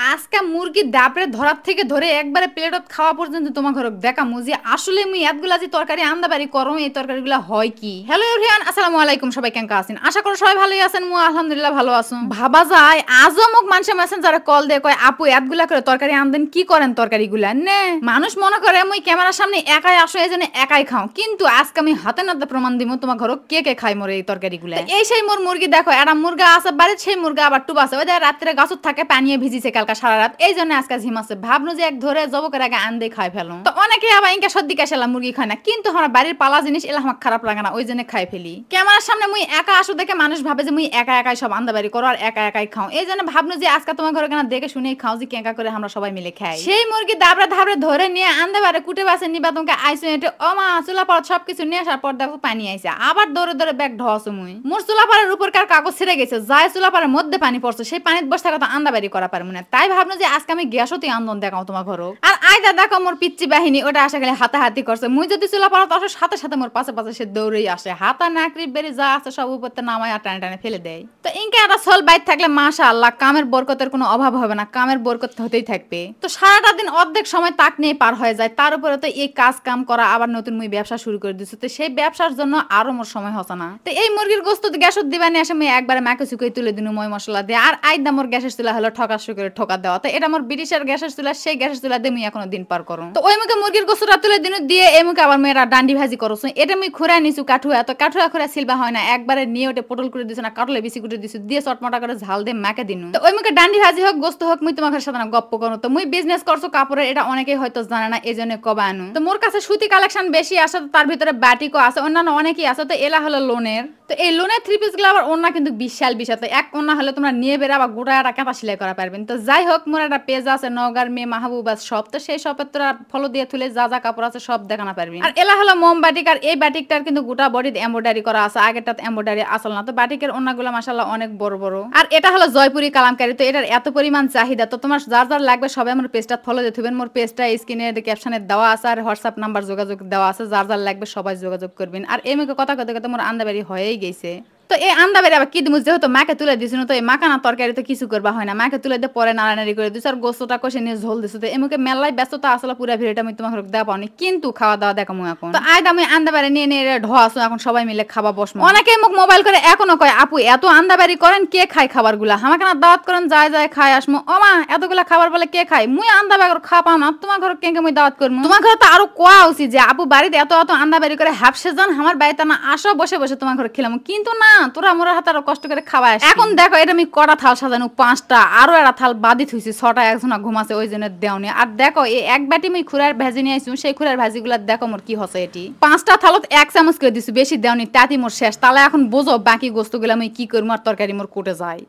আজকে মুরগি দাপড়ে ধরার থেকে ধরে একবারে প্লেটত খাওয়া পর্যন্ত তোমার ঘর দেখা মুজি আসলে মুই এতগুলা যে তরকারি আন্দাবাড়ি করো এই তরকারিগুলা হয় কি। হ্যালো এভরিওয়ান, আসসালামু আলাইকুম। সবাই কেমন আছেন? আশা করি সবাই ভালোই আছেন। মু আলহামদুলিল্লাহ ভালো আছি। ভাবা যায় আজও মুখ মানুষে মেসেঞ্জারে কল দিয়ে কয় আপু এতগুলা করে তরকারি আনদেন, কি করেন তরকারিগুলা নে। মানুষ মনে করে মুই ক্যামেরার সামনে একাই আসো এজন্য একাই খাও, কিন্তু আজকে আমি হাতে নাতে প্রমাণ দিব তোমার ঘর কে কে খাই মোর এই তরকারিগুলা। এই সেই মোর মুরগি দেখো, এটা মুরগা আছে বাড়িতে, সেই মুরগা আবার টুপ আছে, ওই রাত্রে গাছত থাকে পানিয়ে ভিজিছে কালকা সারা রাত, এই জন্য আজকে ঝিমাচ্ছে। ভাবনু যে এক ধরে জবকের আগে আন দিয়ে খাই ফেলো। তো অনেকে আবার ইনকা সর্দি কাশালা মুরগি খায় না, কিন্তু আমার বাড়ির পালা জিনিস এলা আমার খারাপ লাগে না, ওই জন্য খাই ফেলি। ক্যামেরার সামনে মুই একা আসো দেখে মানুষ ভাবে যে মুই একা একাই সব আন্দাবাড়ি করো আর একা একাই খাও, এই জন্য ভাবনু যে আজকে তোমার ঘরে কেন দেখে শুনেই খাও যে কেঙ্কা করে আমরা সবাই মিলে খাই। সেই মুরগি দাবড়া ধাবড়ে ধরে নিয়ে আন্দাবাড়ে কুটে বাসে নিবা তোমাকে আইসো এটে অমা চুলা পাড়া সবকিছু নিয়ে আসার পর দেখো পানি আইসে, আবার দৌড়ে দৌড়ে ব্যাগ ঢসো মুই। মোর চুলা পাড়ার উপর কার কাগজ ছিঁড়ে গেছে, যায় চুলা পাড়ার মধ্যে পানি পড়ছে, সেই পানিতে বসে থাকা তো আন্দাবাড়ি করা পারবো না। তাই ভাবনু যে আজকে আমি গ্যাসতে আন্দোলন দেখাও তোমার ঘরও। আর আইদা দেখো মোর পিচ্চি বাহিনী ওটা আসা গেলে হাতাহাতি করছে, মুই যদি চুলা পাড়া তো সাথে সাথে মোর পাশে পাশে সে দৌড়েই আসে, হাতা নাকরি বেড়ে যা আছে সব উপরতে নামায় আর টানে টানে ফেলে দেয়। তো ইনকা একটা সল বাইট থাকলে মাশাআল্লাহ কামের বরকতের কোনো অভাব হবে না, কামের বরকত হতেই থাকবে। তো সারাটা দিন অর্ধেক সময় তাক নিয়ে পার হয়ে যায়, তার উপরে তো এই কাজ কাম করা, আবার নতুন মুই ব্যবসা শুরু করে দিচ্ছি, তো সেই ব্যবসার জন্য আরো মোর সময় হচ্ছে না। তো এই মুরগির গোস্ত গ্যাসত দিবা নিয়ে আসে মুই একবারে মাকে শুকিয়ে তুলে দিনু মই মশলা দিয়ে, আর আইদা মোর গ্যাসের চুলা হলো ঠকাশো করে ঠকা দেওয়া। তো এটা মোর ব্রিটিশের গ্যাসের চুলা, সেই গ্যাসের চুলা দিয়ে মুই এখনো দিন পার করো। তো ওই মুখে মুরগির গোস্তটা তুলে দিনু দিয়ে এই মুখে আবার মেয়েরা ডান্ডি ভাজি করছো, এটা মুই খুঁড়া নিছু কাঠুয়া, তো কাঠুয়া খুঁড়া সিলবা হয় না, একবারে নিয়ে ওটা পটল করে দিছো না কাটলে বেশি করে দিছো দিয়ে চটমটা করে ঝাল দিয়ে মাকে দিনু। তো ওই মুখে ডান্ডি ভাজি হোক গোস্ত হোক মুই তোমার সাথে না গপ্প করো। তো মুই বিজনেস করছো কাপড়ের, এটা অনেকেই হয়তো জানে না, এজন্য কবা আনু। তো মোর কাছে সুতি কালেকশন বেশি আসে, তো তার ভিতরে বাটিকও আছে, অন্যান্য অনেকই আছে। তো এলা হলো লোনের, তো এই লোনের থ্রি পিস গুলো আবার ওন্না কিন্তু বিশাল বিশাল, তো এক ওন্না হলে তোমরা নিয়ে বেরা বা গোটা একটা কাঁথা সেলাই করা পারবেন। তো যাই হোক মোর একটা পেজ আছে নওগাঁর মেয়ে মাহবুবা সব, তো সেই শপের তোরা ফলো দিয়ে তুলে যা যা কাপড় আছে সব দেখানো পারবি। আর এলা হলো মোম বাটিক, আর এই বাটিকটার কিন্তু গোটা বডিতে এমব্রয়ডারি করা আছে, আগেরটাতে এমব্রয়ডারি আসল না। তো বাটিকের ওন্নাগুলো মাশাআল্লাহ অনেক বড় বড়, আর এটা হলো জয়পুরি কালামকারী। তো এটার এত পরিমাণ চাহিদা, তো তোমার যার যার লাগবে সবাই আমার পেজটা ফলো দিয়ে থুবেন। মোর পেজটা স্ক্রিনের ক্যাপশনে দেওয়া আছে, আর হোয়াটসঅ্যাপ নাম্বার যোগাযোগ দেওয়া আছে, যার যার লাগবে সবাই যোগাযোগ করবেন। আর এই মুখে কথা কথা কথা মোর আন্দাবাড়ি হয়েই গেছে। তো এই আন্দাবাড়ি আবার কি দিমু, যেহেতু মাকে তুলে দিছিল, তো এই মাখানা তরকারি তো কিছু করবা হয় না, মাকে তুলে দিয়ে পরে নাড়ানাড়ি করে দিছো আর গোস্তটা কষে নিয়ে ঝোল দিছো। তো এমুকে মেলায় ব্যস্ততা আসলে পুরো ভিডিওটা আমি তোমাকে দেওয়া পাওনি, কিন্তু খাওয়া দাওয়া দেখামু এখন। তো আইদা আমি আন্দাবাড়ি নিয়ে নিয়ে ঢোয়াছো, এখন সবাই মিলে খাবা বসমু। অনেকে মুখ মোবাইল করে এখনো কয় আপু এত আন্দাবাড়ি করেন কে খায় খাবারগুলা, আমাকে না দাওয়াত করেন যায় যায় খায় আসমু। ও মা এতগুলা খাবার বলে কে খায়, মুই আন্দাবাড়ি খাওয়া না, তোমার ঘর কেঙ্কে মুই দাওয়াত করবো। তোমার ঘরে তো আরো কোয়া উচিত যে আপু বাড়িতে এত এত আন্দাবাড়ি করে হাফসে যান, আমার বাড়িতে না আসো বসে বসে তোমার ঘরে খেলাম, কিন্তু না তোরা মোর হাতে কষ্ট করে খাওয়া। এখন দেখো এটা আমি কটা থাল সাজানো, 5টা, আরো একটা থাল বাদি থুইছি, 6টা একজনা ঘুমাছে ওই জন্য দেওনি। আর দেখো এই এক বাটি আমি খুরার ভাজি নিয়ে আইছি, সেই খুরার ভাজিগুলা দেখো মোর কি হচ্ছে, এটি 5টা থালত 1 চামচ করে দিছি, বেশি দেওনি, তাতি মোর শেষ। তাহলে এখন বোঝো বাকি গোস্তগুলা আমি কি করবো আর তরকারি মোর কোটে যায়।